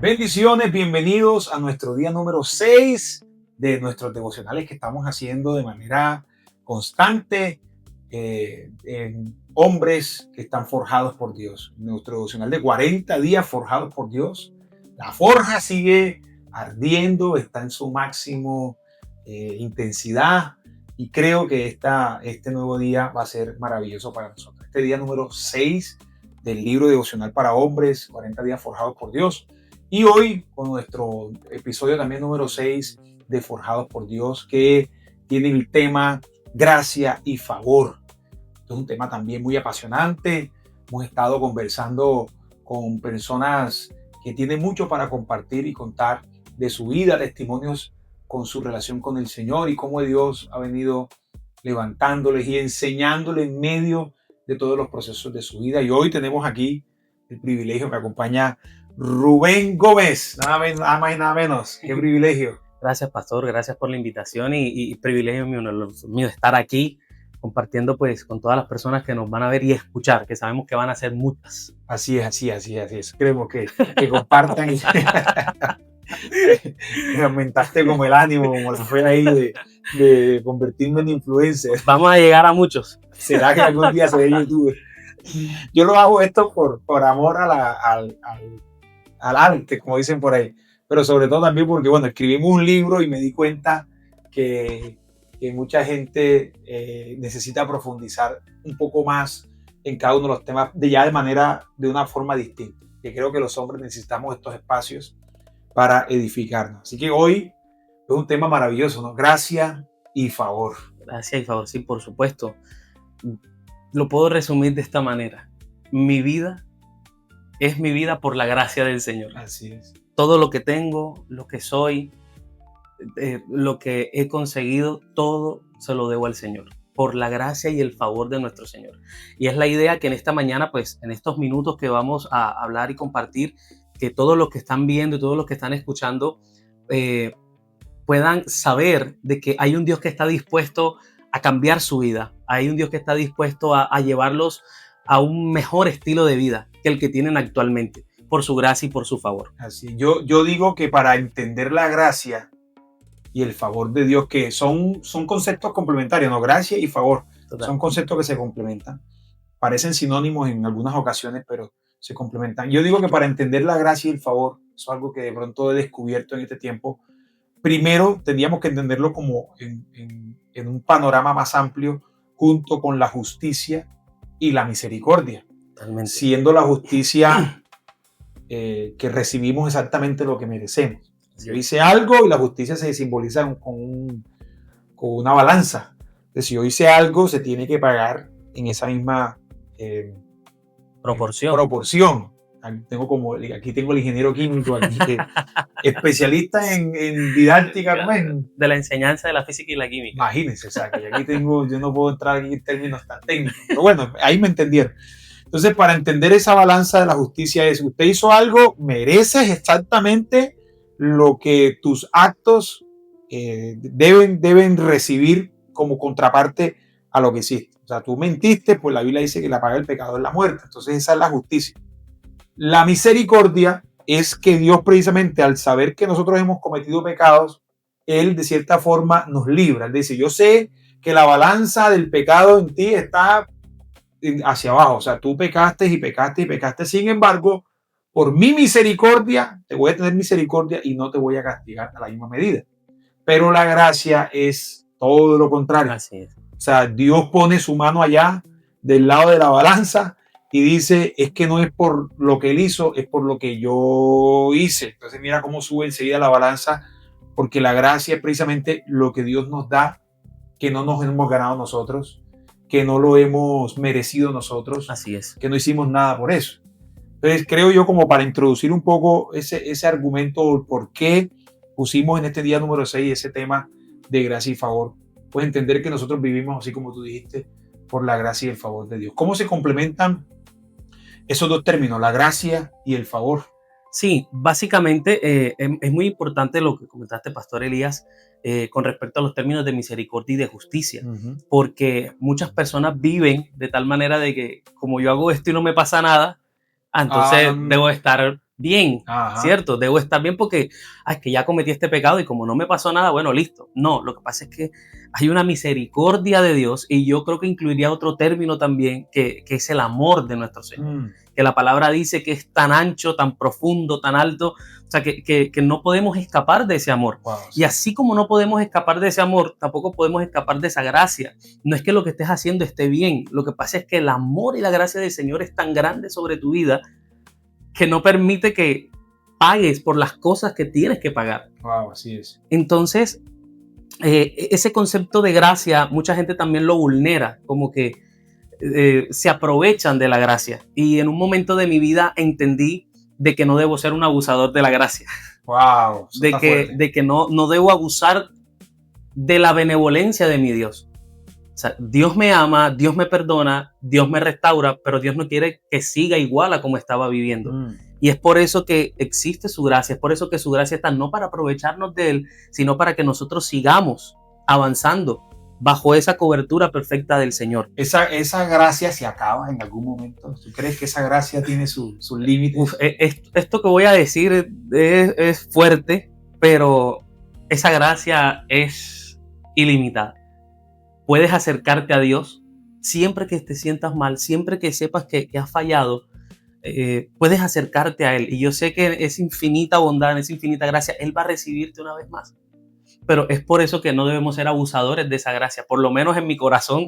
Bendiciones, bienvenidos a nuestro día número 6 de nuestros devocionales que estamos haciendo de manera constante en hombres que están forjados por Dios. Nuestro devocional de 40 días forjados por Dios. La forja sigue ardiendo, está en su máximo intensidad y creo que este nuevo día va a ser maravilloso para nosotros. Este día número 6 del libro devocional para hombres, 40 días forjados por Dios. Y hoy con nuestro episodio también número 6 de Forjados por Dios, que tiene el tema gracia y favor. Es un tema también muy apasionante. Hemos estado conversando con personas que tienen mucho para compartir y contar de su vida, testimonios con su relación con el Señor y cómo Dios ha venido levantándoles y enseñándoles en medio de todos los procesos de su vida. Y hoy tenemos aquí el privilegio que acompaña Rubén Gómez, nada más y nada menos. Qué privilegio. Gracias, pastor, gracias por la invitación y privilegio mío estar aquí compartiendo pues con todas las personas que nos van a ver y escuchar, que sabemos que van a ser muchas. Así es. Creemos que compartan y me aumentaste como el ánimo, como si fuera ahí de convertirme en influencer. Vamos a llegar a muchos. ¿Será que algún día seré youtuber? Yo lo hago esto por amor al arte, como dicen por ahí, pero sobre todo también porque, bueno, escribimos un libro y me di cuenta que mucha gente necesita profundizar un poco más en cada uno de los temas de una forma distinta, que creo que los hombres necesitamos estos espacios para edificarnos. Así que hoy es un tema maravilloso, ¿no? Gracia y favor. Gracia y favor, sí, por supuesto. Lo puedo resumir de esta manera. Mi vida es mi vida por la gracia del Señor. Así es. Todo lo que tengo, lo que soy, lo que he conseguido, todo se lo debo al Señor, por la gracia y el favor de nuestro Señor. Y es la idea que en esta mañana, pues en estos minutos que vamos a hablar y compartir, que todos los que están viendo y todos los que están escuchando puedan saber de que hay un Dios que está dispuesto a cambiar su vida. Hay un Dios que está dispuesto a llevarlos a un mejor estilo de vida que el que tienen actualmente, por su gracia y por su favor. Así, yo digo que para entender la gracia y el favor de Dios, que son conceptos complementarios, ¿no? Gracia y favor. Total. Son conceptos que se complementan. Parecen sinónimos en algunas ocasiones, pero se complementan. Yo digo que para entender la gracia y el favor, eso es algo que de pronto he descubierto en este tiempo, primero tendríamos que entenderlo como en un panorama más amplio, junto con la justicia y la misericordia. Totalmente. Siendo la justicia que recibimos exactamente lo que merecemos. Yo hice algo y la justicia se simboliza con una balanza. Entonces, si yo hice algo, se tiene que pagar en esa misma proporción. Aquí tengo el ingeniero químico, aquí, especialista en didáctica. De la enseñanza de la física y la química. Imagínense, o sea, que aquí yo no puedo entrar aquí en términos tan técnicos. Pero bueno, ahí me entendieron. Entonces, para entender esa balanza de la justicia es, usted hizo algo, mereces exactamente lo que tus actos deben recibir como contraparte a lo que hiciste. O sea, tú mentiste, pues la Biblia dice que la paga del pecado es la muerte. Entonces, esa es la justicia. La misericordia es que Dios, precisamente al saber que nosotros hemos cometido pecados, Él de cierta forma nos libra. Él dice, yo sé que la balanza del pecado en ti está hacia abajo, o sea, tú pecaste y pecaste, sin embargo, por mi misericordia, te voy a tener misericordia y no te voy a castigar a la misma medida. Pero la gracia es todo lo contrario. Así es. O sea, Dios pone su mano allá del lado de la balanza y dice, es que no es por lo que Él hizo, es por lo que yo hice. Entonces mira cómo sube enseguida la balanza, porque la gracia es precisamente lo que Dios nos da, que no nos hemos ganado nosotros, que no lo hemos merecido nosotros. Así es. Que no hicimos nada por eso. Entonces creo yo, como para introducir un poco ese argumento, por qué pusimos en este día número 6 ese tema de gracia y favor, pues entender que nosotros vivimos, así como tú dijiste, por la gracia y el favor de Dios. ¿Cómo se complementan esos dos términos, la gracia y el favor? Sí, básicamente es muy importante lo que comentaste, Pastor Elías, con respecto a los términos de misericordia y de justicia, porque muchas personas viven de tal manera de que como yo hago esto y no me pasa nada, entonces debo estar bien, Ajá. ¿cierto? Debo estar bien porque es que ya cometí este pecado y como no me pasó nada, bueno, listo. No, lo que pasa es que hay una misericordia de Dios y yo creo que incluiría otro término también que es el amor de nuestro Señor. Que la palabra dice que es tan ancho, tan profundo, tan alto, o sea, que no podemos escapar de ese amor. Wow, Y así como no podemos escapar de ese amor, tampoco podemos escapar de esa gracia. No es que lo que estés haciendo esté bien, lo que pasa es que el amor y la gracia del Señor es tan grande sobre tu vida que no permite que pagues por las cosas que tienes que pagar. Wow, así es. Entonces, ese concepto de gracia, mucha gente también lo vulnera, como que se aprovechan de la gracia. Y en un momento de mi vida entendí de que no debo ser un abusador de la gracia. Wow, De que no debo abusar de la benevolencia de mi Dios. O sea, Dios me ama, Dios me perdona, Dios me restaura, pero Dios no quiere que siga igual a como estaba viviendo. Y es por eso que existe su gracia, es por eso que su gracia está no para aprovecharnos de Él, sino para que nosotros sigamos avanzando bajo esa cobertura perfecta del Señor. Esa gracia se acaba en algún momento. ¿Tú crees que esa gracia tiene sus límites? Esto que voy a decir es fuerte, pero esa gracia es ilimitada. Puedes acercarte a Dios siempre que te sientas mal, siempre que sepas que has fallado, puedes acercarte a Él. Y yo sé que es infinita bondad, es infinita gracia. Él va a recibirte una vez más. Pero es por eso que no debemos ser abusadores de esa gracia. Por lo menos en mi corazón,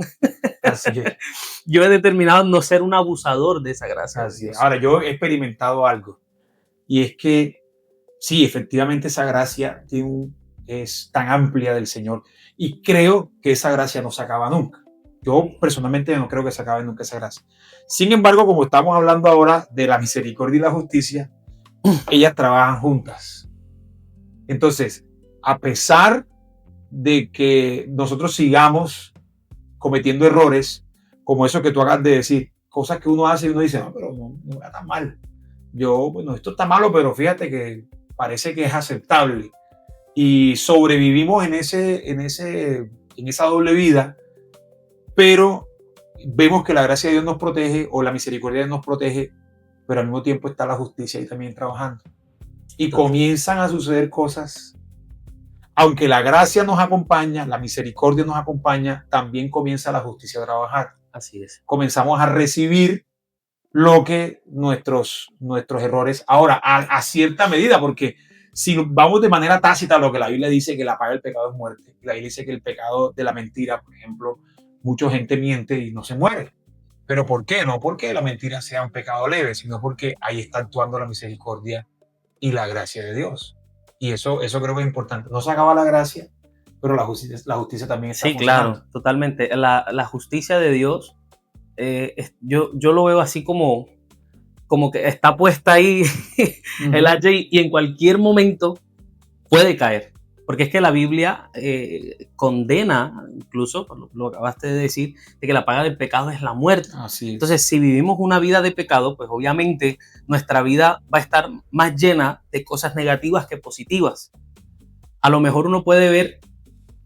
Así es. yo he determinado no ser un abusador de esa gracia. Así es. Ahora, yo he experimentado algo. Y es que, sí, efectivamente esa gracia es tan amplia del Señor. Y creo que esa gracia no se acaba nunca. Yo personalmente no creo que se acabe nunca esa gracia. Sin embargo, como estamos hablando ahora de la misericordia y la justicia, ellas trabajan juntas. Entonces, a pesar de que nosotros sigamos cometiendo errores, como eso que tú acabas de decir, cosas que uno hace y uno dice, no, pero no está tan mal. Bueno, esto está malo, pero fíjate que parece que es aceptable. Y sobrevivimos en esa doble vida, pero vemos que la gracia de Dios nos protege o la misericordia de Dios nos protege, pero al mismo tiempo está la justicia ahí también trabajando. Y comienzan a suceder cosas. Aunque la gracia nos acompaña, la misericordia nos acompaña, también comienza la justicia a trabajar. Así es. Comenzamos a recibir lo que nuestros errores, ahora a cierta medida, porque si vamos de manera tácita a lo que la Biblia dice, que la paga del pecado es muerte, la Biblia dice que el pecado de la mentira, por ejemplo, mucha gente miente y no se muere. ¿Pero por qué? No porque la mentira sea un pecado leve, sino porque ahí está actuando la misericordia y la gracia de Dios. Y eso creo que es importante. No se acaba la gracia, pero la justicia también está funcionando. Claro, totalmente. La justicia de Dios, yo lo veo así como que está puesta ahí el hacha y en cualquier momento puede caer. Porque es que la Biblia condena, incluso, lo acabaste de decir, de que la paga del pecado es la muerte. Así es. Entonces, si vivimos una vida de pecado, pues obviamente nuestra vida va a estar más llena de cosas negativas que positivas. A lo mejor uno puede ver,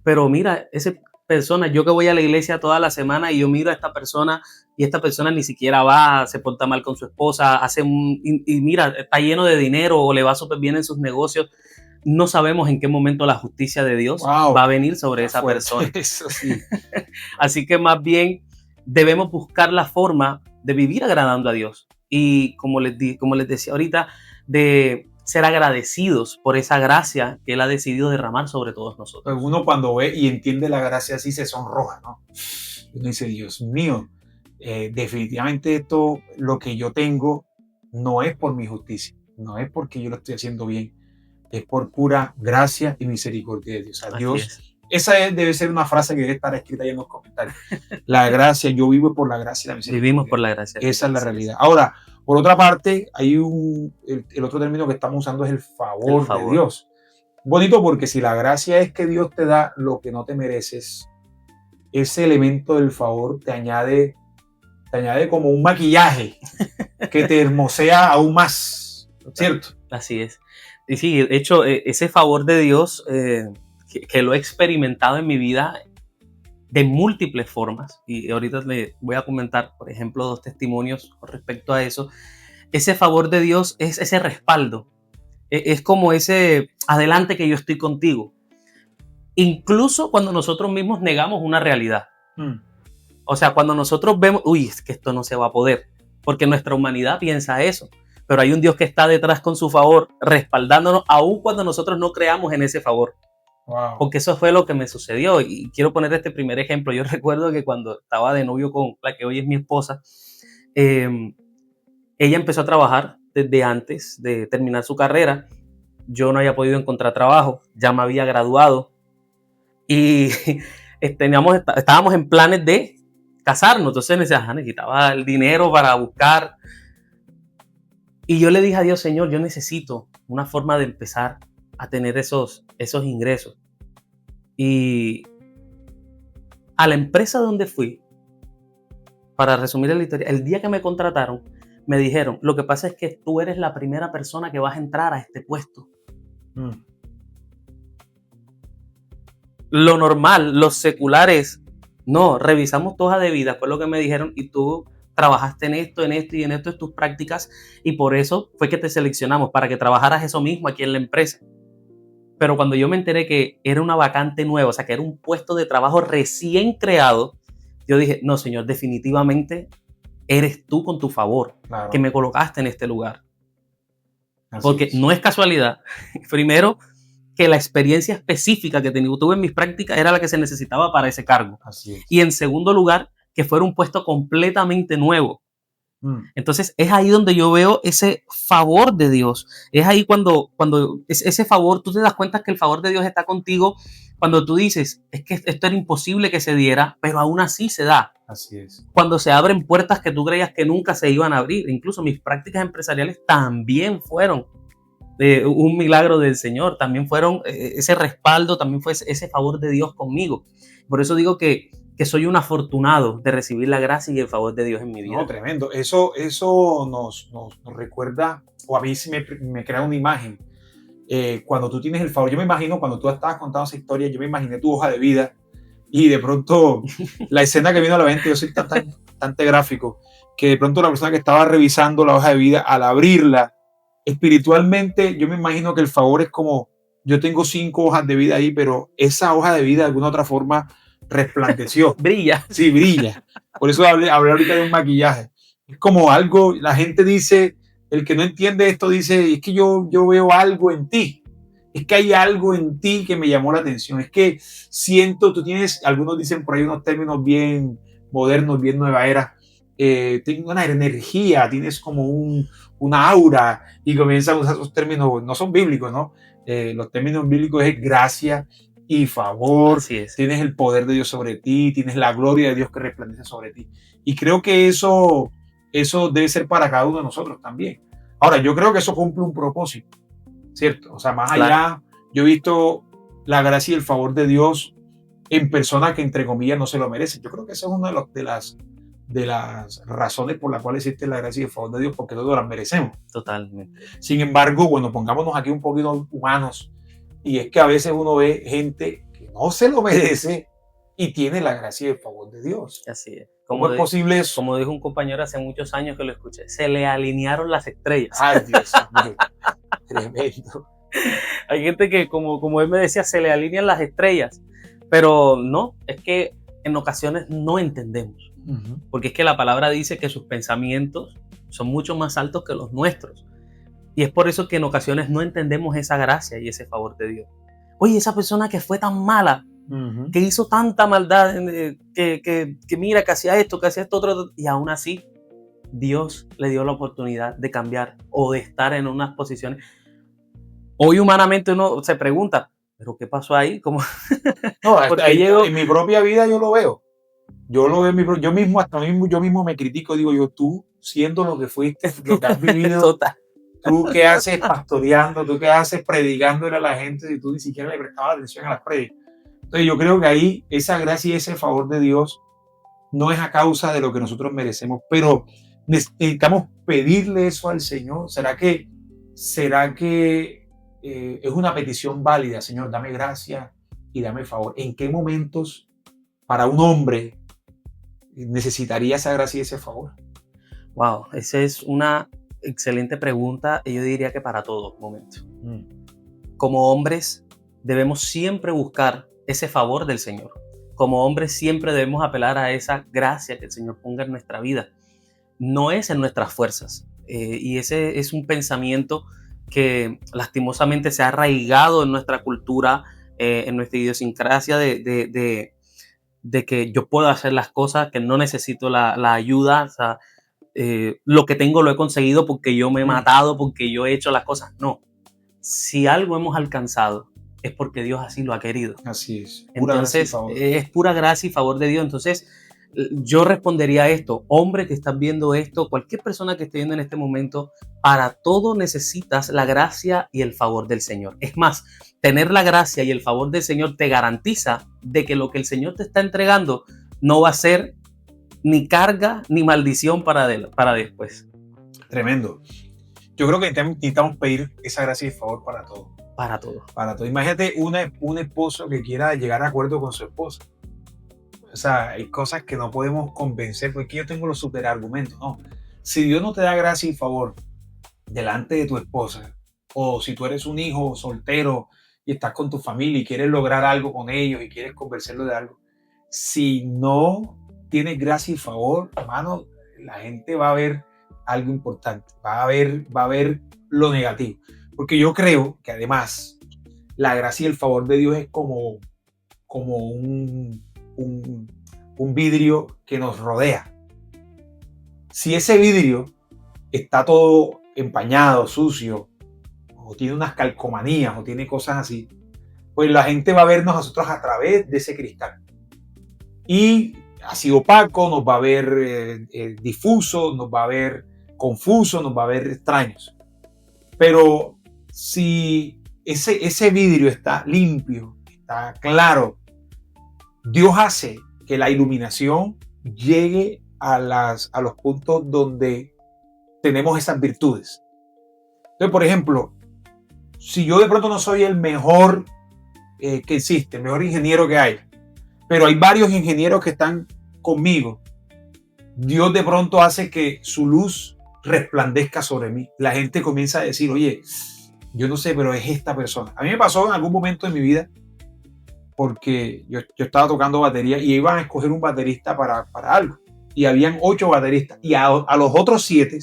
pero mira, esa persona, yo que voy a la iglesia toda la semana y yo miro a esta persona y esta persona ni siquiera va, se porta mal con su esposa, y mira, está lleno de dinero o le va súper bien en sus negocios. No sabemos en qué momento la justicia de Dios va a venir sobre esa persona. Eso sí. Así que más bien debemos buscar la forma de vivir agradando a Dios. Y como les decía ahorita, de ser agradecidos por esa gracia que Él ha decidido derramar sobre todos nosotros. Pues uno cuando ve y entiende la gracia así se sonroja, ¿no? Uno dice, Dios mío, definitivamente esto, lo que yo tengo, no es por mi justicia, no es porque yo lo estoy haciendo bien, es por pura gracia y misericordia de Dios. O sea, Dios, esa debe ser una frase que debe estar escrita ahí en los comentarios. La gracia, yo vivo por la gracia y la misericordia. Vivimos por la gracia. Esa es la realidad. Ahora, por otra parte, hay el otro término que estamos usando es el favor de Dios. Bonito porque si la gracia es que Dios te da lo que no te mereces, ese elemento del favor te añade como un maquillaje que te hermosea aún más, ¿cierto? Así es. Y sí, de hecho, ese favor de Dios que lo he experimentado en mi vida de múltiples formas, y ahorita les voy a comentar, por ejemplo, 2 testimonios con respecto a eso. ese favor de Dios es ese respaldo. Es como ese adelante que yo estoy contigo. Incluso cuando nosotros mismos negamos una realidad. O sea, cuando nosotros vemos, uy, es que esto no se va a poder, porque nuestra humanidad piensa eso. Pero hay un Dios que está detrás con su favor, respaldándonos, aun cuando nosotros no creamos en ese favor. Wow. Porque eso fue lo que me sucedió. Y quiero poner este primer ejemplo. Yo recuerdo que cuando estaba de novio con la que hoy es mi esposa, ella empezó a trabajar desde antes de terminar su carrera. Yo no había podido encontrar trabajo, ya me había graduado y estábamos en planes de casarnos. Entonces necesitaba el dinero para buscar. Y yo le dije a Dios, Señor, yo necesito una forma de empezar a tener esos ingresos. Y a la empresa donde fui, para resumir la historia, el día que me contrataron, me dijeron, lo que pasa es que tú eres la primera persona que vas a entrar a este puesto. Lo normal, los seculares, no, revisamos tu hoja de vida, fue lo que me dijeron, y tú trabajaste en esto y en esto en tus prácticas, y por eso fue que te seleccionamos, para que trabajaras eso mismo aquí en la empresa. Pero cuando yo me enteré que era una vacante nueva, o sea, que era un puesto de trabajo recién creado, yo dije, no, Señor, definitivamente eres tú con tu favor, claro, que me colocaste en este lugar. Así porque es. No es casualidad. Primero, que la experiencia específica que tuve en mis prácticas era la que se necesitaba para ese cargo. Así es. Y en segundo lugar, que fuera un puesto completamente nuevo. Entonces es ahí donde yo veo ese favor de Dios. Es ahí cuando ese favor, tú te das cuenta que el favor de Dios está contigo cuando tú dices, es que esto era imposible que se diera, pero aún así se da. Así es. Cuando se abren puertas que tú creías que nunca se iban a abrir. Incluso mis prácticas empresariales también fueron un milagro del Señor. También fueron ese respaldo, también fue ese favor de Dios conmigo. Por eso digo que soy un afortunado de recibir la gracia y el favor de Dios en mi vida. No, tremendo. Eso nos recuerda, o a mí sí me crea una imagen. Cuando tú tienes el favor, yo me imagino, cuando tú estabas contando esa historia, yo me imaginé tu hoja de vida y de pronto la escena que vino a la mente, yo soy bastante gráfico, que de pronto la persona que estaba revisando la hoja de vida, al abrirla, espiritualmente, yo me imagino que el favor es como, yo tengo 5 hojas de vida ahí, pero esa hoja de vida de alguna otra forma resplandeció. Brilla. Sí, brilla. Por eso hablé ahorita de un maquillaje. Es como algo, la gente dice, el que no entiende esto dice, es que yo veo algo en ti. Es que hay algo en ti que me llamó la atención. Es que siento, tú tienes, algunos dicen por ahí unos términos bien modernos, bien nueva era. Tienes una energía, tienes como una aura, y comienzan a usar esos términos, no son bíblicos, ¿no? Los términos bíblicos es gracia y favor. Así es. Tienes el poder de Dios sobre ti, tienes la gloria de Dios que resplandece sobre ti. Y creo que eso debe ser para cada uno de nosotros también. Ahora, yo creo que eso cumple un propósito, ¿cierto? O sea, más allá, yo he visto la gracia y el favor de Dios en personas que, entre comillas, no se lo merecen. Yo creo que esa es una de las razones por las cuales existe la gracia y el favor de Dios, porque todos las merecemos. Totalmente. Sin embargo, bueno, pongámonos aquí un poquito humanos, y es que a veces uno ve gente que no se lo merece y tiene la gracia y el favor de Dios. Así es. ¿Cómo es posible eso? Como dijo un compañero hace muchos años que lo escuché, se le alinearon las estrellas. Ay, Dios mío, tremendo. Hay gente que, como él me decía, se le alinean las estrellas, pero no, es que en ocasiones no entendemos. Porque es que la palabra dice que sus pensamientos son mucho más altos que los nuestros. Y es por eso que en ocasiones no entendemos esa gracia y ese favor de Dios. Oye, esa persona que fue tan mala, que hizo tanta maldad, que mira, que hacía esto otro, y aún así Dios le dio la oportunidad de cambiar o de estar en unas posiciones. Hoy humanamente uno se pregunta, ¿pero qué pasó ahí? ¿Cómo? No, en mi propia vida yo lo veo. Yo lo veo, yo mismo me critico, digo tú siendo lo que fuiste, lo que has vivido, Total. Tú qué haces pastoreando, tú qué haces predicándole a la gente si tú ni siquiera le prestabas atención a las prédicas. Entonces yo creo que ahí esa gracia y ese favor de Dios no es a causa de lo que nosotros merecemos, pero necesitamos pedirle eso al Señor. ¿Será que es una petición válida? Señor, dame gracia y dame favor. ¿En qué momentos para un hombre necesitaría esa gracia y ese favor? Wow, esa es una Excelente pregunta, y yo diría que para todo momento. Como hombres debemos siempre buscar ese favor del Señor. Como hombres siempre debemos apelar a esa gracia que el Señor ponga en nuestra vida. No es en nuestras fuerzas. Y ese es un pensamiento que lastimosamente se ha arraigado en nuestra cultura, en nuestra idiosincrasia de que yo puedo hacer las cosas, que no necesito la ayuda. O sea, lo que tengo lo he conseguido porque yo me he matado, porque yo he hecho las cosas. No. Si algo hemos alcanzado es porque Dios así lo ha querido. Así es. Entonces, es pura gracia y favor de Dios. Entonces, yo respondería a esto, hombre que estás viendo esto, cualquier persona que esté viendo en este momento, para todo necesitas la gracia y el favor del Señor. Es más, tener la gracia y el favor del Señor te garantiza de que lo que el Señor te está entregando no va a ser ni carga ni maldición para después. Tremendo. Yo creo que necesitamos pedir esa gracia y favor para todo. Para todo. Para todo. Imagínate un esposo que quiera llegar a acuerdo con su esposa. O sea, hay cosas que no podemos convencer porque yo tengo los superargumentos. No. Si Dios no te da gracia y favor delante de tu esposa, o si tú eres un hijo soltero y estás con tu familia y quieres lograr algo con ellos y quieres convencerlos de algo, si no tienes gracia y favor, hermano, la gente va a ver algo importante, va a ver lo negativo. Porque yo creo que además la gracia y el favor de Dios es como un vidrio que nos rodea. Si ese vidrio está todo empañado, sucio, o tiene unas calcomanías, o tiene cosas así, pues la gente va a vernos a nosotros a través de ese cristal. Y así opaco, nos va a ver difuso, nos va a ver confuso, nos va a ver extraños. Pero si ese vidrio está limpio, está claro, Dios hace que la iluminación llegue a los puntos donde tenemos esas virtudes. Entonces, por ejemplo, si yo de pronto no soy el mejor que existe, el mejor ingeniero que hay, pero hay varios ingenieros que están conmigo, Dios de pronto hace que su luz resplandezca sobre mí. La gente comienza a decir, oye, yo no sé, pero es esta persona. A mí me pasó en algún momento de mi vida, porque yo estaba tocando batería y iban a escoger un baterista para algo. Y habían 8 bateristas. Y a los otros 7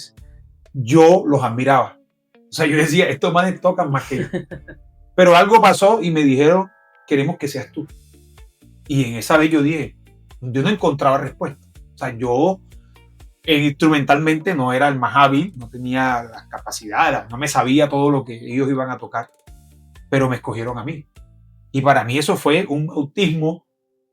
yo los admiraba. O sea, yo decía, estos manes tocan más que yo. Pero algo pasó y me dijeron, queremos que seas tú. Y en esa vez yo dije, yo no encontraba respuesta. O sea, yo instrumentalmente no era el más hábil, no tenía las capacidades, no me sabía todo lo que ellos iban a tocar, pero me escogieron a mí. Y para mí eso fue un bautismo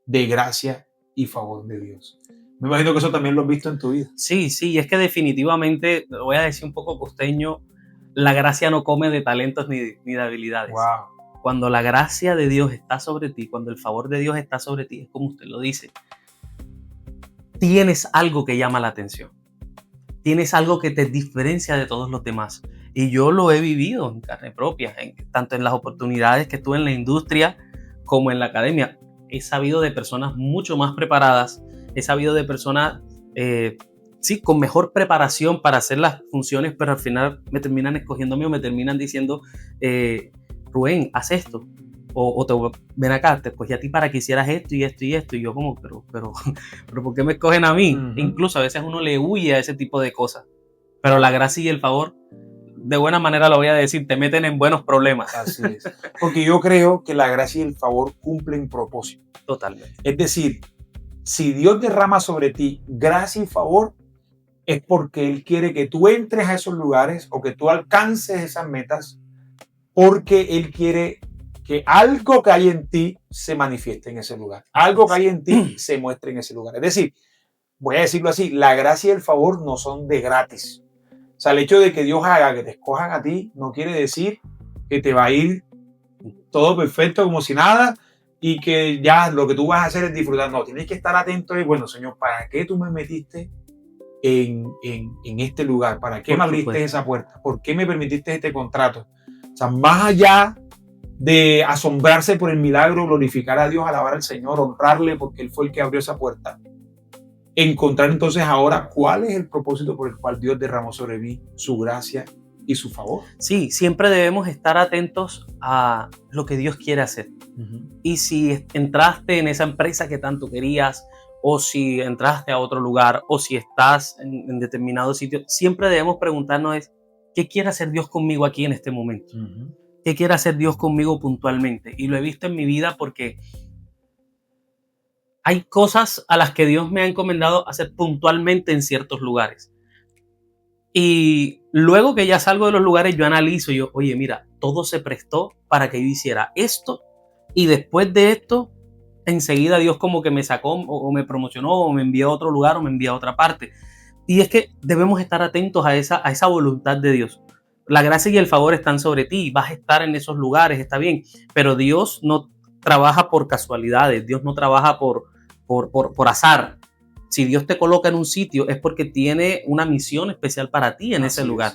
de gracia y favor de Dios. Me imagino que eso también lo has visto en tu vida. Sí, y es que definitivamente, lo voy a decir un poco costeño, la gracia no come de talentos ni de habilidades. Wow. Cuando la gracia de Dios está sobre ti, cuando el favor de Dios está sobre ti, es como usted lo dice, tienes algo que llama la atención. Tienes algo que te diferencia de todos los demás. Y yo lo he vivido en carne propia, tanto en las oportunidades que tuve en la industria como en la academia. He sabido de personas mucho más preparadas, he sabido de personas con mejor preparación para hacer las funciones, pero al final me terminan escogiendo a mí o me terminan diciendo, Rubén, haz esto. O ven acá, te escogí a ti para que hicieras esto y esto y esto. Y yo como, pero ¿por qué me escogen a mí? Uh-huh. Incluso a veces uno le huye a ese tipo de cosas. Pero la gracia y el favor, de buena manera lo voy a decir, te meten en buenos problemas. Así es. Porque yo creo que la gracia y el favor cumplen propósito. Totalmente. Es decir, si Dios derrama sobre ti gracia y favor, es porque Él quiere que tú entres a esos lugares o que tú alcances esas metas, porque Él quiere que algo que hay en ti se manifieste en ese lugar. Algo que hay en ti se muestre en ese lugar. Es decir, voy a decirlo así, la gracia y el favor no son de gratis. O sea, el hecho de que Dios haga que te escojan a ti no quiere decir que te va a ir todo perfecto como si nada y que ya lo que tú vas a hacer es disfrutar. No, tienes que estar atento y bueno, Señor, ¿para qué tú me metiste en este lugar? ¿Para qué me abriste esa puerta? ¿Por qué me permitiste este contrato? O sea, más allá de asombrarse por el milagro, glorificar a Dios, alabar al Señor, honrarle porque Él fue el que abrió esa puerta. encontrar entonces ahora cuál es el propósito por el cual Dios derramó sobre mí su gracia y su favor. Sí, siempre debemos estar atentos a lo que Dios quiere hacer. Y si entraste en esa empresa que tanto querías, o si entraste a otro lugar, o si estás en determinado sitio, siempre debemos preguntarnos ¿qué quiere hacer Dios conmigo aquí en este momento? ¿Qué quiere hacer Dios conmigo puntualmente? Y lo he visto en mi vida porque hay cosas a las que Dios me ha encomendado hacer puntualmente en ciertos lugares. Y luego que ya salgo de los lugares, yo analizo y oye, mira, todo se prestó para que yo hiciera esto, y después de esto, enseguida Dios como que me sacó o me promocionó o me envió a otro lugar o me envió a otra parte. Y es que debemos estar atentos a esa voluntad de Dios. La gracia y el favor están sobre ti, vas a estar en esos lugares, está bien, pero Dios no trabaja por casualidades, Dios no trabaja por azar. Si Dios te coloca en un sitio es porque tiene una misión especial para ti en ese lugar.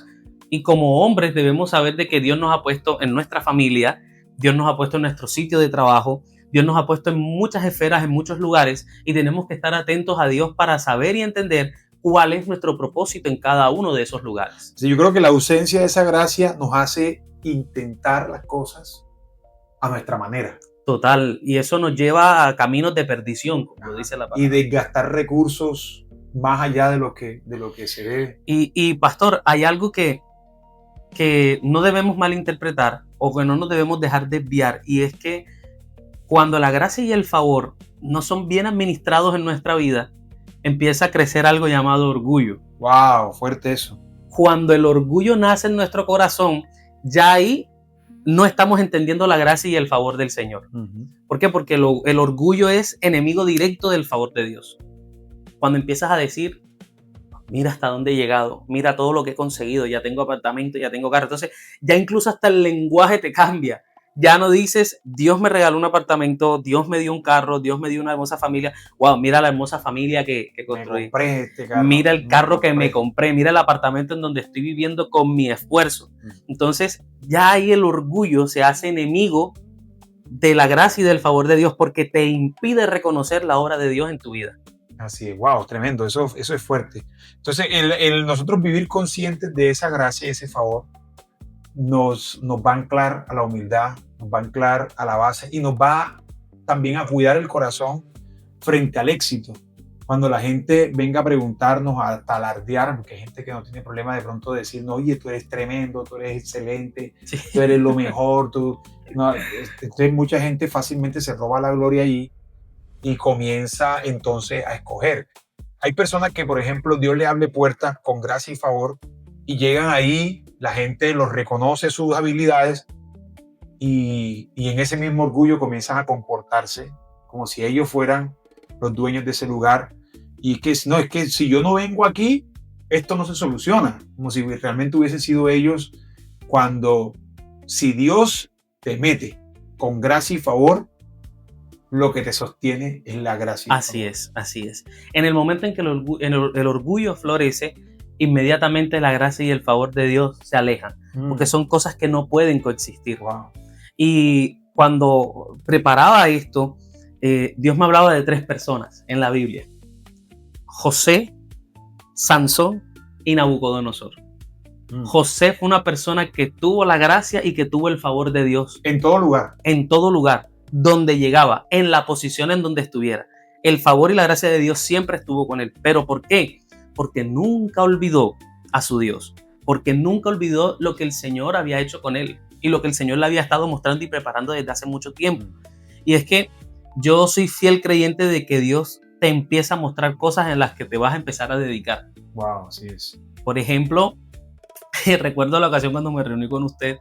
Y como hombres debemos saber de que Dios nos ha puesto en nuestra familia, Dios nos ha puesto en nuestro sitio de trabajo, Dios nos ha puesto en muchas esferas, en muchos lugares, y tenemos que estar atentos a Dios para saber y entender cuál es nuestro propósito en cada uno de esos lugares. Sí, yo creo que la ausencia de esa gracia nos hace intentar las cosas a nuestra manera. Total, y eso nos lleva a caminos de perdición, como dice la palabra. Y de gastar recursos más allá de lo que se debe. Y pastor, hay algo que no debemos malinterpretar o que no nos debemos dejar desviar, y es que cuando la gracia y el favor no son bien administrados en nuestra vida, empieza a crecer algo llamado orgullo. ¡Wow! Fuerte eso. Cuando el orgullo nace en nuestro corazón, ya ahí no estamos entendiendo la gracia y el favor del Señor. ¿Por qué? Porque el orgullo es enemigo directo del favor de Dios. Cuando empiezas a decir, mira hasta dónde he llegado, mira todo lo que he conseguido, ya tengo apartamento, ya tengo carro. Entonces, ya incluso hasta el lenguaje te cambia. Ya no dices, Dios me regaló un apartamento, Dios me dio un carro, Dios me dio una hermosa familia. Wow, mira la hermosa familia que construí. Me compré este carro. Mira el carro que me compré, mira el apartamento en donde estoy viviendo con mi esfuerzo. Entonces, ya ahí el orgullo se hace enemigo de la gracia y del favor de Dios porque te impide reconocer la obra de Dios en tu vida. Así es, wow, tremendo, eso es fuerte. Entonces, el nosotros vivir conscientes de esa gracia y ese favor nos va a anclar a la humildad, nos va a anclar a la base y nos va también a cuidar el corazón frente al éxito. Cuando la gente venga a preguntarnos, a alardear, porque hay gente que no tiene problema de pronto de decirnos, oye, tú eres tremendo, tú eres excelente, sí, tú eres lo mejor, no, entonces mucha gente fácilmente se roba la gloria allí y comienza entonces a escoger. Hay personas que, por ejemplo, Dios le abre puertas con gracia y favor y llegan ahí, la gente los reconoce sus habilidades y en ese mismo orgullo comienzan a comportarse como si ellos fueran los dueños de ese lugar. Y que no, es que si yo no vengo aquí, esto no se soluciona, como si realmente hubiesen sido ellos, cuando si Dios te mete con gracia y favor, lo que te sostiene es la gracia. Así es, así es. En el momento en que el orgullo florece, inmediatamente la gracia y el favor de Dios se alejan, porque son cosas que no pueden coexistir. Wow. Y cuando preparaba esto, Dios me hablaba de 3 personas en la Biblia: José, Sansón y Nabucodonosor. José fue una persona que tuvo la gracia y que tuvo el favor de Dios. En todo lugar. En todo lugar, donde llegaba, en la posición en donde estuviera. El favor y la gracia de Dios siempre estuvo con él. ¿Pero por qué? Porque nunca olvidó a su Dios. Porque nunca olvidó lo que el Señor había hecho con él y lo que el Señor le había estado mostrando y preparando desde hace mucho tiempo. Y es que yo soy fiel creyente de que Dios te empieza a mostrar cosas en las que te vas a empezar a dedicar. Wow, así es. Por ejemplo, recuerdo la ocasión cuando me reuní con usted,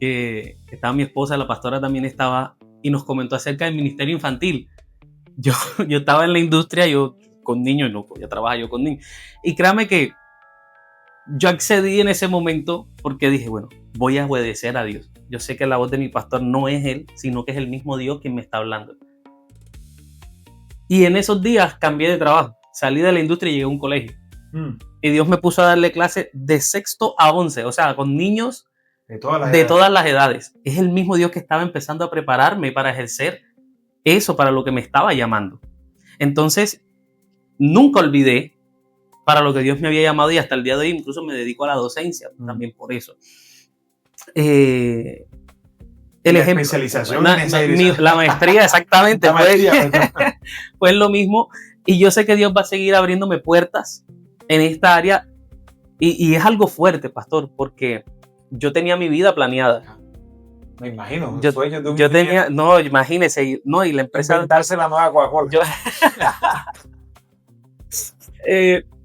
que estaba mi esposa, la pastora también estaba, y nos comentó acerca del ministerio infantil. Yo estaba en la industria, yo con niños, no podía trabajar yo con niños. Y créame que yo accedí en ese momento porque dije, bueno, voy a obedecer a Dios. Yo sé que la voz de mi pastor no es él, sino que es el mismo Dios quien me está hablando. Y en esos días cambié de trabajo. Salí de la industria y llegué a un colegio. Y Dios me puso a darle clase de 6º a 11, o sea, con niños de todas las edades. Es el mismo Dios que estaba empezando a prepararme para ejercer eso, para lo que me estaba llamando. Entonces, nunca olvidé para lo que Dios me había llamado, y hasta el día de hoy incluso me dedico a la docencia, también por eso. El ejemplo, especialización la maestría, exactamente, la maestría, pues lo mismo, y yo sé que Dios va a seguir abriéndome puertas en esta área, y es algo fuerte, pastor, porque yo tenía mi vida planeada. Me imagino. Yo tenía, no, imagínese, no, y la empresa... Inventarse la nueva Coca-Cola.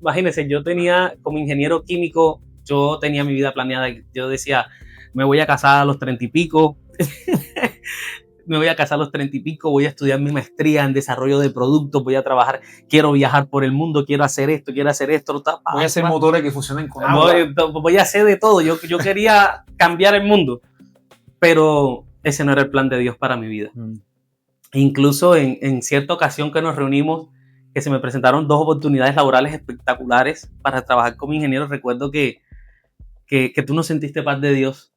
Imagínese, yo tenía, como ingeniero químico, yo tenía mi vida planeada. Yo decía, me voy a casar a los 30 y pico, voy a estudiar mi maestría en desarrollo de productos, voy a trabajar, quiero viajar por el mundo, quiero hacer esto, voy a hacer motores que funcionen con agua. Voy a hacer de todo. Yo quería cambiar el mundo, pero ese no era el plan de Dios para mi vida. Incluso en cierta ocasión que nos reunimos, que se me presentaron 2 oportunidades laborales espectaculares para trabajar como ingeniero, recuerdo que tú no sentiste paz de Dios.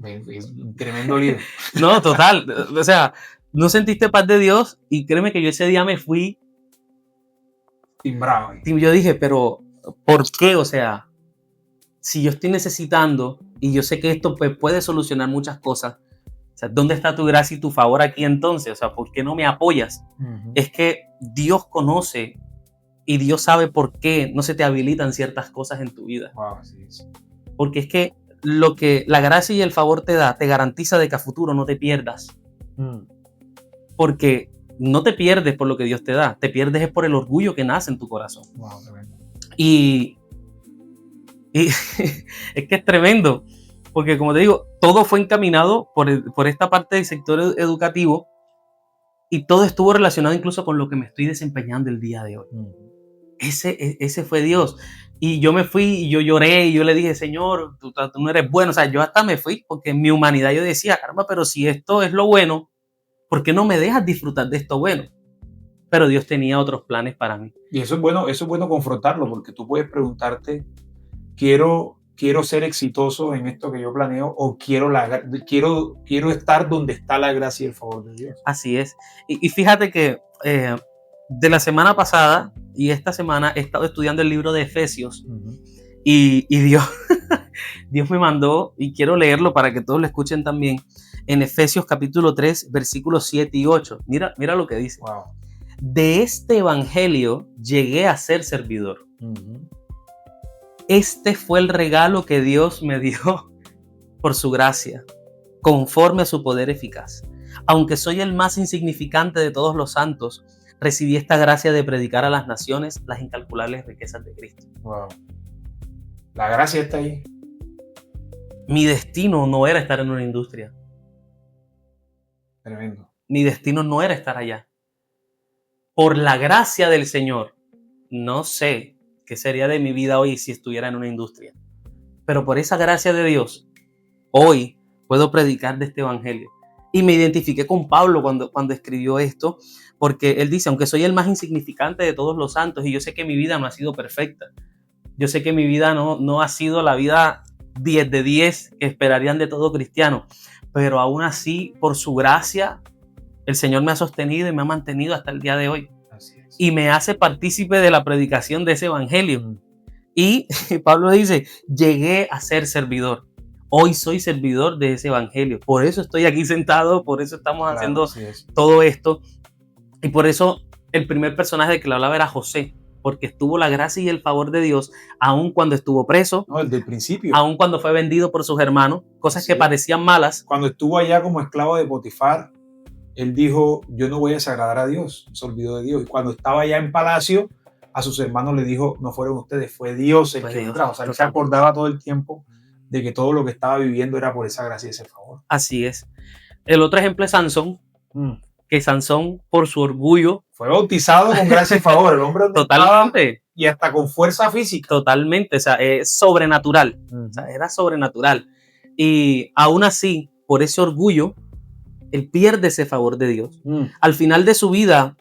Es un tremendo lío. No, total. O sea, no sentiste paz de Dios, y créeme que yo ese día me fui timbrado. Y yo dije, pero ¿por qué? O sea, si yo estoy necesitando y yo sé que esto pues, puede solucionar muchas cosas, o sea, ¿dónde está tu gracia y tu favor aquí entonces? O sea, ¿por qué no me apoyas? Es que Dios conoce y Dios sabe por qué no se te habilitan ciertas cosas en tu vida. Wow, así es. Porque es que lo que la gracia y el favor te da, te garantiza de que a futuro no te pierdas. Porque no te pierdes por lo que Dios te da, te pierdes es por el orgullo que nace en tu corazón. Wow, tremendo. Y es que es tremendo, porque como te digo, todo fue encaminado por esta parte del sector educativo, y todo estuvo relacionado incluso con lo que me estoy desempeñando el día de hoy. Ese fue Dios. Y yo me fui y yo lloré y yo le dije, Señor, tú no eres bueno. O sea, yo hasta me fui porque en mi humanidad yo decía, caramba, pero si esto es lo bueno, ¿por qué no me dejas disfrutar de esto bueno? Pero Dios tenía otros planes para mí. Y eso es bueno confrontarlo, porque tú puedes preguntarte, quiero ser exitoso en esto que yo planeo, o quiero estar donde está la gracia y el favor de Dios. Así es. Y fíjate que de la semana pasada y esta semana he estado estudiando el libro de Efesios, y Dios me mandó, y quiero leerlo para que todos lo escuchen también, en Efesios capítulo 3, versículos 7 y 8. Mira lo que dice. Wow. De este evangelio llegué a ser servidor. Este fue el regalo que Dios me dio por su gracia, conforme a su poder eficaz. Aunque soy el más insignificante de todos los santos, recibí esta gracia de predicar a las naciones las incalculables riquezas de Cristo. Wow. La gracia está ahí. Mi destino no era estar en una industria. Tremendo. Mi destino no era estar allá. Por la gracia del Señor, no sé qué sería de mi vida hoy si estuviera en una industria. Pero por esa gracia de Dios, hoy puedo predicar de este evangelio. Y me identifiqué con Pablo cuando escribió esto, porque él dice, aunque soy el más insignificante de todos los santos, y yo sé que mi vida no ha sido perfecta, yo sé que mi vida no ha sido la vida 10 de 10 que esperarían de todo cristiano, pero aún así, por su gracia, el Señor me ha sostenido y me ha mantenido hasta el día de hoy. Así es. Y me hace partícipe de la predicación de ese evangelio. Y Pablo dice, llegué a ser servidor. Hoy soy servidor de ese evangelio. Por eso estoy aquí sentado, por eso estamos haciendo todo esto. Y por eso el primer personaje del que le hablaba era José, porque estuvo la gracia y el favor de Dios, aun cuando estuvo preso. No, desde el principio. Aun cuando fue vendido por sus hermanos, cosas que parecían malas. Cuando estuvo allá como esclavo de Potifar, él dijo, yo no voy a desagradar a Dios, se olvidó de Dios. Y cuando estaba allá en palacio, a sus hermanos le dijo, no fueron ustedes, fue Dios el que trajo. O sea, él se acordaba todo el tiempo de que todo lo que estaba viviendo era por esa gracia y ese favor. Así es. El otro ejemplo es Sansón, que Sansón, por su orgullo, fue bautizado con gracia y favor. El hombre totalmente. Y hasta con fuerza física. Totalmente, o sea, es sobrenatural. O sea, era sobrenatural. Y aún así, por ese orgullo, él pierde ese favor de Dios. Al final de su vida,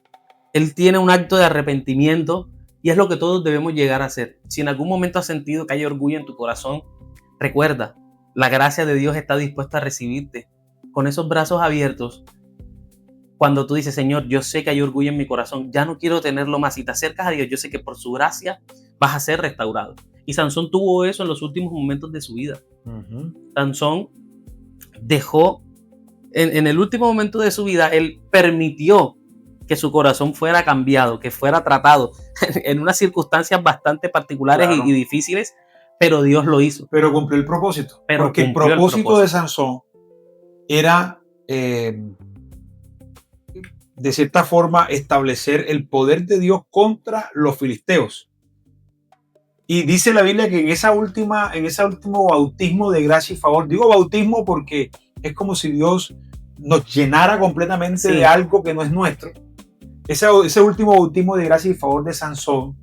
él tiene un acto de arrepentimiento, y es lo que todos debemos llegar a hacer. Si en algún momento has sentido que hay orgullo en tu corazón, recuerda, la gracia de Dios está dispuesta a recibirte con esos brazos abiertos, cuando tú dices, Señor, yo sé que hay orgullo en mi corazón, ya no quiero tenerlo más, y te acercas a Dios, yo sé que por su gracia vas a ser restaurado. Y Sansón tuvo eso en los últimos momentos de su vida. Sansón dejó, en el último momento de su vida, él permitió que su corazón fuera cambiado, que fuera tratado en unas circunstancias bastante particulares, claro, y difíciles, pero Dios lo hizo. Pero cumplió el propósito. Porque el propósito de Sansón era, de cierta forma, establecer el poder de Dios contra los filisteos. Y dice la Biblia que en ese último bautismo de gracia y favor, digo bautismo porque es como si Dios nos llenara completamente de algo que no es nuestro. Ese último bautismo de gracia y favor de Sansón,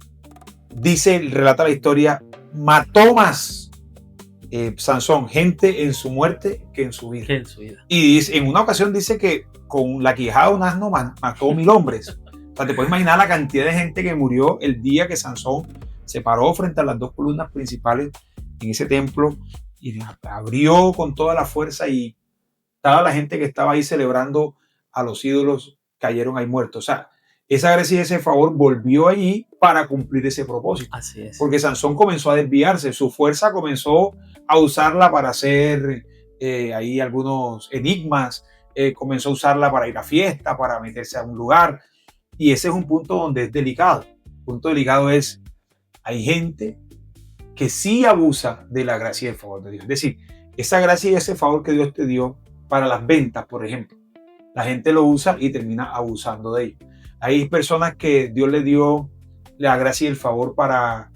relata la historia, mató más Sansón gente en su muerte que en su vida. Y en una ocasión dice que con la quijada de un asno mató 1000 hombres. O sea, te puedes imaginar la cantidad de gente que murió el día que Sansón se paró frente a las 2 columnas principales en ese templo y abrió con toda la fuerza, y toda la gente que estaba ahí celebrando a los ídolos cayeron ahí muertos. O sea, esa gracia y ese favor volvió allí para cumplir ese propósito. Así es. Porque Sansón comenzó a desviarse, su fuerza comenzó a usarla para hacer ahí algunos enigmas, comenzó a usarla para ir a fiesta, para meterse a un lugar, y ese es un punto donde es delicado. El punto delicado es, hay gente que sí abusa de la gracia y el favor de Dios. Es decir, esa gracia y ese favor que Dios te dio para las ventas, por ejemplo, la gente lo usa y termina abusando de ello. Hay personas que Dios le dio la gracia y el favor para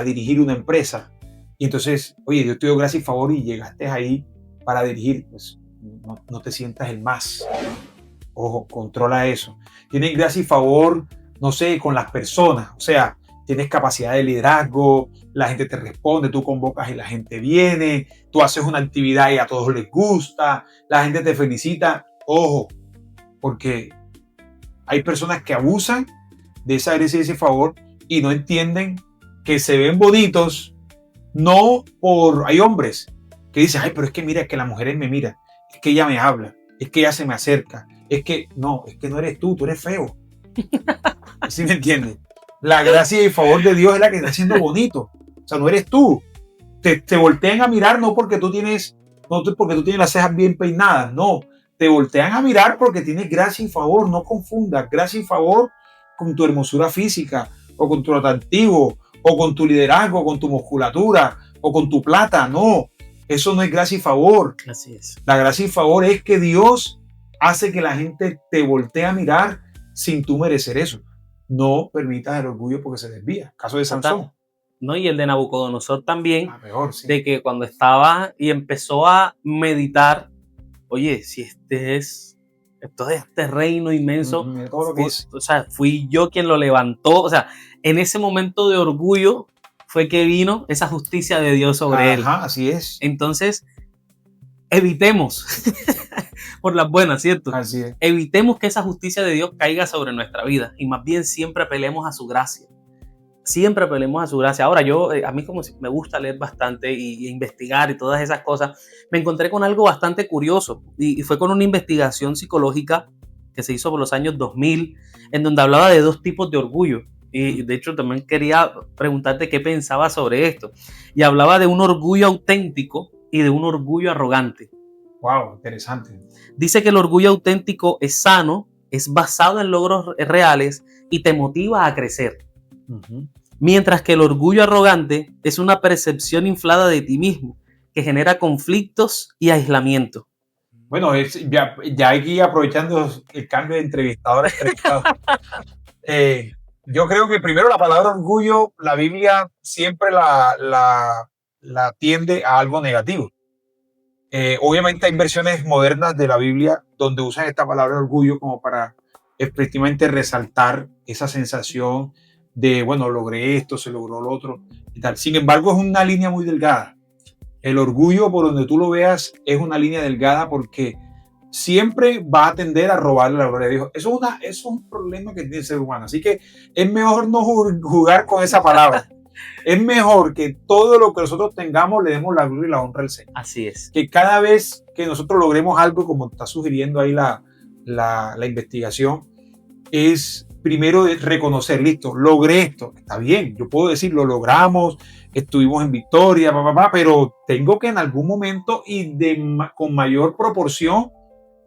dirigir una empresa. Y entonces, oye, Dios te dio gracia y favor y llegaste ahí para dirigir. Pues no te sientas el más. Ojo, controla eso. Tienes gracia y favor, no sé, con las personas. O sea, tienes capacidad de liderazgo, la gente te responde, tú convocas y la gente viene, tú haces una actividad y a todos les gusta, la gente te felicita. Ojo, porque hay personas que abusan de esa gracia y ese favor y no entienden que se ven bonitos, no por... Hay hombres que dicen, ay, pero es que mira, es que la mujer me mira, es que ella me habla, es que ella se me acerca, es que no eres tú eres feo. ¿Sí me entiendes? La gracia y el favor de Dios es la que está haciendo bonito. O sea, no eres tú. Te voltean a mirar no porque tú tienes las cejas bien peinadas, no. Te voltean a mirar porque tienes gracia y favor. No confundas gracia y favor con tu hermosura física, o con tu atractivo, o con tu liderazgo, con tu musculatura, o con tu plata. No, eso no es gracia y favor. Así es. La gracia y favor es que Dios hace que la gente te voltee a mirar sin tú merecer eso. No permitas el orgullo porque se desvía. Caso de Sansón. ¿No? Y el de Nabucodonosor también, mejor, sí. De que cuando estaba y empezó a meditar, oye, si esto es este reino inmenso, todo lo que es. O sea, fui yo quien lo levantó. O sea, en ese momento de orgullo fue que vino esa justicia de Dios sobre él. Así es. Entonces, evitemos, por las buenas, ¿cierto? Así es. Evitemos que esa justicia de Dios caiga sobre nuestra vida y más bien siempre apelemos a su gracia. Siempre apelemos a su gracia. Ahora, a mí como me gusta leer bastante y investigar y todas esas cosas, me encontré con algo bastante curioso y fue con una investigación psicológica que se hizo por los años 2000, en donde hablaba de 2 tipos de orgullo. Y de hecho también quería preguntarte qué pensabas sobre esto. Y hablaba de un orgullo auténtico y de un orgullo arrogante. Wow, interesante. Dice que el orgullo auténtico es sano, es basado en logros reales y te motiva a crecer. Mientras que el orgullo arrogante es una percepción inflada de ti mismo que genera conflictos y aislamiento. Bueno, ya aquí aprovechando el cambio de entrevistador a entrevistado. Yo creo que primero la palabra orgullo, la Biblia siempre la tiende a algo negativo. Obviamente hay versiones modernas de la Biblia donde usan esta palabra orgullo como para efectivamente resaltar esa sensación de, bueno, logré esto, se logró lo otro y tal. Sin embargo, es una línea muy delgada. El orgullo, por donde tú lo veas, es una línea delgada porque siempre va a tender a robarle la gloria de Dios. Eso es un problema que tiene el ser humano. Así que es mejor no jugar con esa palabra. Es mejor que todo lo que nosotros tengamos le demos la gloria y la honra al Señor. Así es. Que cada vez que nosotros logremos algo, como está sugiriendo ahí la investigación, es primero de reconocer, listo, logré esto, está bien, yo puedo decir, lo logramos, estuvimos en victoria, pero tengo que en algún momento y con mayor proporción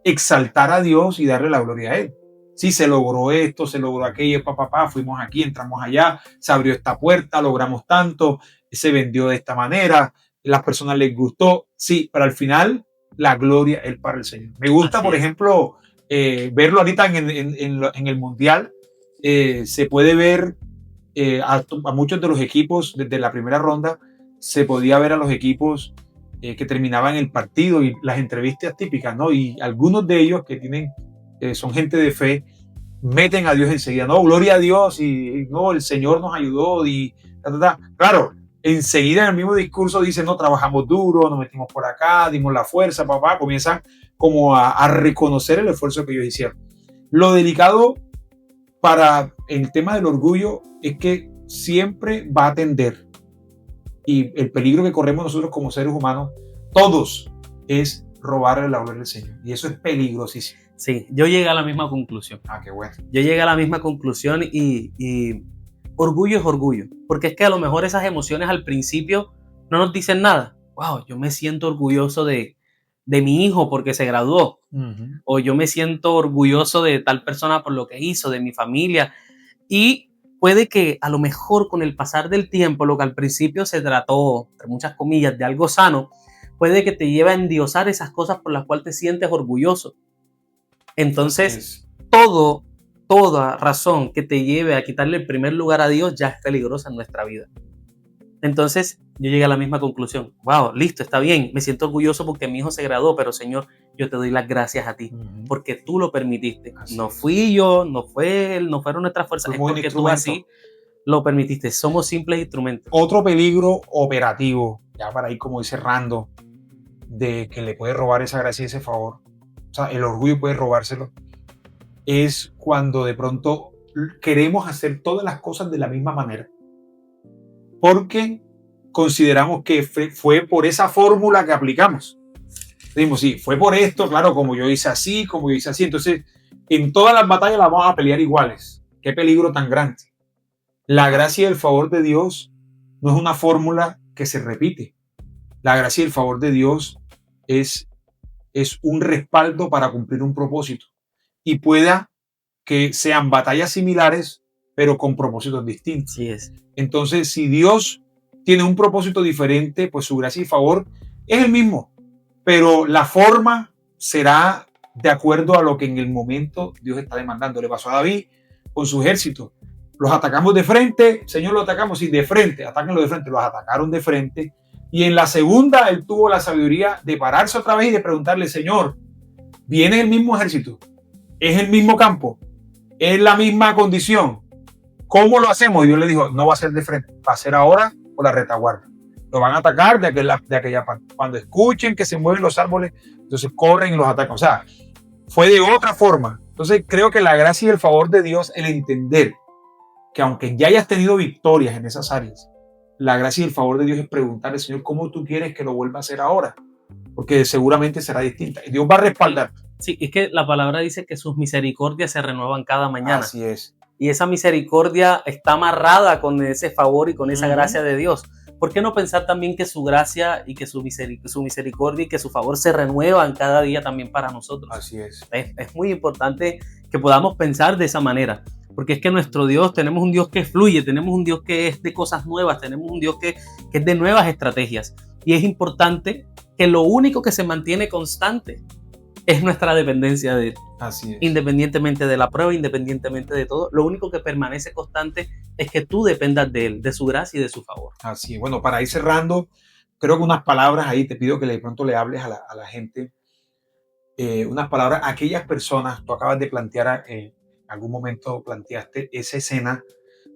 exaltar a Dios y darle la gloria a Él. Sí, se logró esto, se logró aquello, fuimos aquí, entramos allá, se abrió esta puerta, logramos tanto, se vendió de esta manera, las personas les gustó, sí, pero al final la gloria es para el Señor. Me gusta, Así por es. ejemplo, verlo ahorita en el Mundial. Se puede ver a muchos de los equipos desde la primera ronda, se podía ver a los equipos que terminaban el partido y las entrevistas típicas, ¿no? Y algunos de ellos que tienen, son gente de fe, meten a Dios enseguida, no, gloria a Dios y no, el Señor nos ayudó y claro, enseguida en el mismo discurso dicen, no, trabajamos duro, nos metimos por acá, dimos la fuerza, comienzan como a reconocer el esfuerzo que ellos hicieron. Lo delicado para el tema del orgullo es que siempre va a tender, y el peligro que corremos nosotros como seres humanos, todos, es robarle la gloria al Señor. Y eso es peligrosísimo. Sí, yo llegué a la misma conclusión. Qué bueno. Yo llegué a la misma conclusión y orgullo es orgullo. Porque es que a lo mejor esas emociones al principio no nos dicen nada. Wow, yo me siento orgulloso de mi hijo porque se graduó. Uh-huh. O yo me siento orgulloso de tal persona por lo que hizo, de mi familia. Y puede que a lo mejor con el pasar del tiempo, lo que al principio se trató, entre muchas comillas, de algo sano, puede que te lleve a endiosar esas cosas por las cuales te sientes orgulloso. Entonces, toda razón que te lleve a quitarle el primer lugar a Dios ya es peligrosa en nuestra vida. Entonces, yo llegué a la misma conclusión. Wow, listo, está bien. Me siento orgulloso porque mi hijo se graduó, pero Señor, yo te doy las gracias a ti, porque tú lo permitiste. No fui yo, no fue él, no fueron nuestras fuerzas, es porque tú así lo permitiste. Somos simples instrumentos. Otro peligro operativo, ya para ir como ir cerrando, de que le puede robar esa gracia y ese favor, o sea, el orgullo puede robárselo, es cuando de pronto queremos hacer todas las cosas de la misma manera, porque consideramos que fue por esa fórmula que aplicamos. Decimos, sí, fue por esto, claro, como yo hice así, entonces en todas las batallas las vamos a pelear iguales. Qué peligro tan grande. La gracia y el favor de Dios no es una fórmula que se repite. La gracia y el favor de Dios es un respaldo para cumplir un propósito. Y pueda que sean batallas similares, pero con propósitos distintos. Sí es. Entonces, si Dios tiene un propósito diferente, pues su gracia y favor es el mismo, pero la forma será de acuerdo a lo que en el momento Dios está demandando. Le pasó a David con su ejército. Los atacamos de frente, Señor, los atacamos, sí, de frente, atáquenlo de frente, los atacaron de frente. Y en la segunda, él tuvo la sabiduría de pararse otra vez y de preguntarle, Señor, ¿viene el mismo ejército? ¿Es el mismo campo? ¿Es la misma condición? ¿Cómo lo hacemos? Y Dios le dijo, no va a ser de frente, va a ser ahora por la retaguardia. Lo van a atacar de aquella parte. Cuando escuchen que se mueven los árboles, entonces corren y los atacan. O sea, fue de otra forma. Entonces creo que la gracia y el favor de Dios, el entender que aunque ya hayas tenido victorias en esas áreas, la gracia y el favor de Dios es preguntarle, Señor, ¿cómo tú quieres que lo vuelva a hacer ahora? Porque seguramente será distinta. Y Dios va a respaldar. Sí, es que la palabra dice que sus misericordias se renuevan cada mañana. Así es. Y esa misericordia está amarrada con ese favor y con esa gracia de Dios. ¿Por qué no pensar también que su gracia y que su misericordia y que su favor se renuevan cada día también para nosotros? Así es. Es muy importante que podamos pensar de esa manera. Porque es que nuestro Dios, tenemos un Dios que fluye, tenemos un Dios que es de cosas nuevas, tenemos un Dios que es de nuevas estrategias. Y es importante que lo único que se mantiene constante es nuestra dependencia de Él. Así es. Independientemente de la prueba, independientemente de todo, lo único que permanece constante es que tú dependas de Él, de su gracia y de su favor. Así es. Bueno, para ir cerrando, creo que unas palabras ahí, te pido que de pronto le hables a la gente, unas palabras a aquellas personas, tú acabas de plantear, en algún momento planteaste esa escena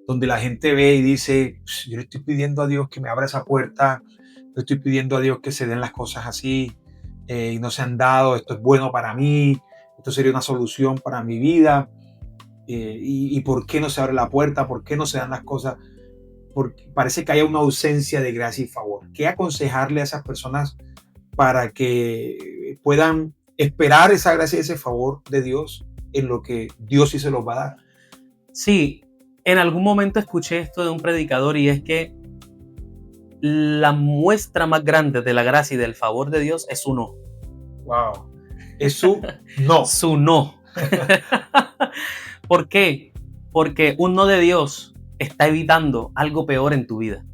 donde la gente ve y dice, yo le estoy pidiendo a Dios que me abra esa puerta, le estoy pidiendo a Dios que se den las cosas así, y no se han dado, esto es bueno para mí, esto sería una solución para mi vida, y ¿por qué no se abre la puerta? ¿Por qué no se dan las cosas? porque parece que haya una ausencia de gracia y favor. ¿Qué aconsejarle a esas personas para que puedan esperar esa gracia y ese favor de Dios en lo que Dios sí se los va a dar? Sí, en algún momento escuché esto de un predicador y es que la muestra más grande de la gracia y del favor de Dios es su no. Wow. Es su no. Su no. ¿Por qué? Porque un no de Dios está evitando algo peor en tu vida.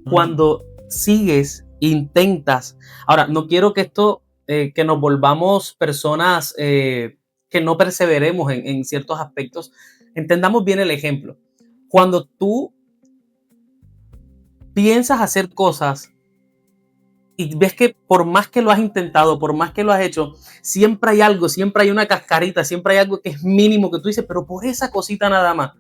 Cuando sigues, intentas. Ahora, no quiero que esto, que nos volvamos personas que no perseveremos en ciertos aspectos. Entendamos bien el ejemplo. Cuando tú piensas hacer cosas y ves que por más que lo has intentado, por más que lo has hecho, siempre hay algo, siempre hay una cascarita, siempre hay algo que es mínimo que tú dices, pero por esa cosita nada más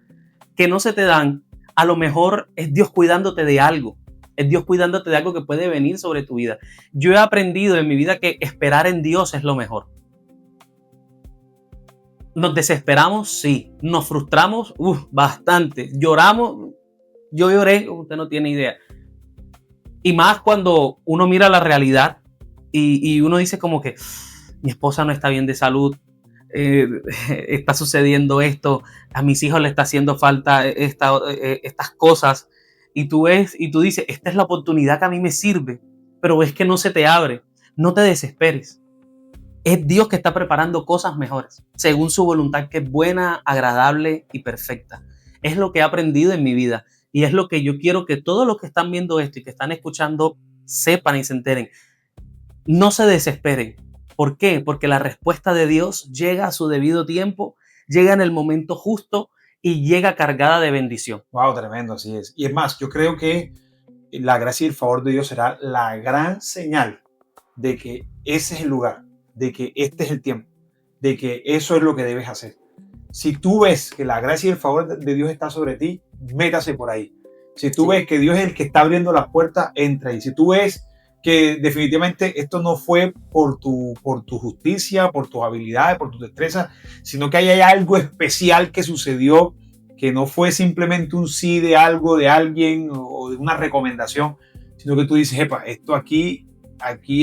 que no se te dan, a lo mejor es Dios cuidándote de algo. Es Dios cuidándote de algo que puede venir sobre tu vida. Yo he aprendido en mi vida que esperar en Dios es lo mejor. Nos desesperamos, sí. Nos frustramos, bastante. Lloramos, yo lloré, usted no tiene idea. Y más cuando uno mira la realidad y uno dice como que mi esposa no está bien de salud, está sucediendo esto, a mis hijos le está haciendo falta estas cosas. Y tú ves y tú dices, esta es la oportunidad que a mí me sirve, pero ves que no se te abre. No te desesperes. Es Dios que está preparando cosas mejores, según su voluntad, que es buena, agradable y perfecta. Es lo que he aprendido en mi vida y es lo que yo quiero que todos los que están viendo esto y que están escuchando sepan y se enteren. No se desesperen. ¿Por qué? Porque la respuesta de Dios llega a su debido tiempo, llega en el momento justo y llega cargada de bendición. Wow, tremendo, así es. Y es más, yo creo que la gracia y el favor de Dios será la gran señal de que ese es el lugar, de que este es el tiempo, de que eso es lo que debes hacer. Si tú ves que la gracia y el favor de Dios está sobre ti, métase por ahí. Si tú ves que Dios es el que está abriendo las puertas, entra ahí. Si tú ves que definitivamente esto no fue por tu justicia, por tus habilidades, por tus destrezas, sino que hay algo especial que sucedió, que no fue simplemente un sí de algo, de alguien o de una recomendación, sino que tú dices, epa, esto aquí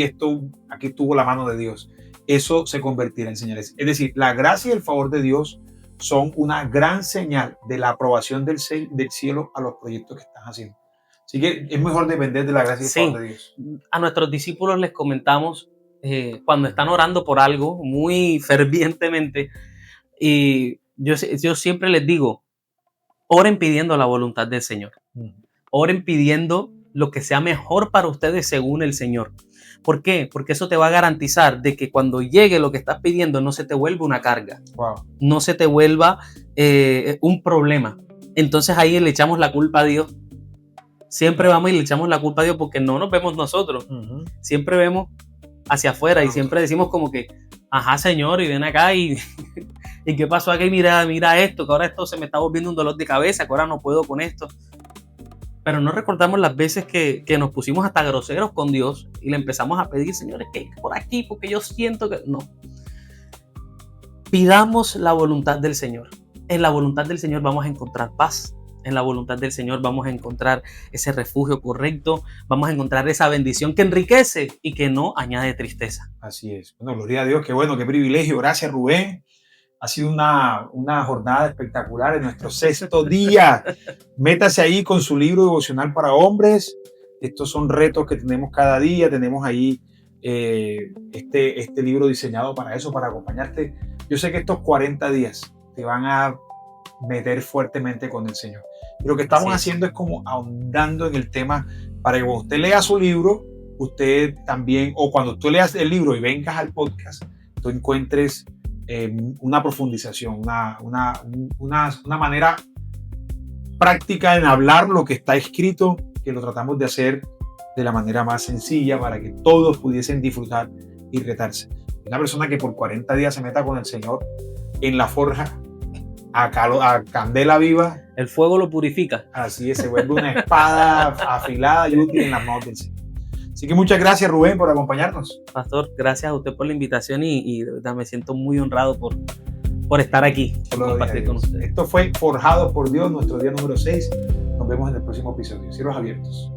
estuvo la mano de Dios. Eso se convertirá en señales. Es decir, la gracia y el favor de Dios son una gran señal de la aprobación del cielo a los proyectos que estás haciendo. Así que es mejor depender de la gracia y el favor de Dios. A nuestros discípulos les comentamos cuando están orando por algo muy fervientemente, y yo siempre les digo, oren pidiendo la voluntad del Señor. Oren pidiendo lo que sea mejor para ustedes según el Señor. ¿Por qué? Porque eso te va a garantizar de que cuando llegue lo que estás pidiendo no se te vuelva una carga. Wow. No se te vuelva un problema. Entonces ahí le echamos la culpa a Dios. Siempre vamos y le echamos la culpa a Dios porque no nos vemos nosotros. Siempre vemos hacia afuera y siempre decimos como que, ajá, Señor, y ven acá y ¿qué pasó aquí? Mira esto, que ahora esto se me está volviendo un dolor de cabeza, que ahora no puedo con esto. Pero no recordamos las veces que nos pusimos hasta groseros con Dios y le empezamos a pedir, Señor, es que por aquí, porque yo siento que... No. Pidamos la voluntad del Señor. En la voluntad del Señor vamos a encontrar paz. En la voluntad del Señor vamos a encontrar ese refugio correcto, vamos a encontrar esa bendición que enriquece y que no añade tristeza. Así es. Bueno, gloria a Dios, qué bueno, qué privilegio. Gracias, Rubén. Ha sido una jornada espectacular en nuestro 6º día. Métase ahí con su libro devocional para hombres. Estos son retos que tenemos cada día. Tenemos ahí este libro diseñado para eso, para acompañarte. Yo sé que estos 40 días te van a meter fuertemente con el Señor. Y lo que estamos haciendo es como ahondando en el tema para que cuando usted lea su libro, usted también, o cuando tú leas el libro y vengas al podcast, tú encuentres una profundización, una manera práctica en hablar lo que está escrito, que lo tratamos de hacer de la manera más sencilla para que todos pudiesen disfrutar y retarse. Una persona que por 40 días se meta con el Señor en la forja, a candela viva, el fuego lo purifica. Así es, se vuelve una espada afilada y útil en las manos del Señor. Así que muchas gracias, Rubén, por acompañarnos. Pastor, gracias a usted por la invitación y de verdad me siento muy honrado por estar aquí, por compartir con usted. Esto fue Forjado por Dios, nuestro día número 6. Nos vemos en el próximo episodio. Cielos abiertos.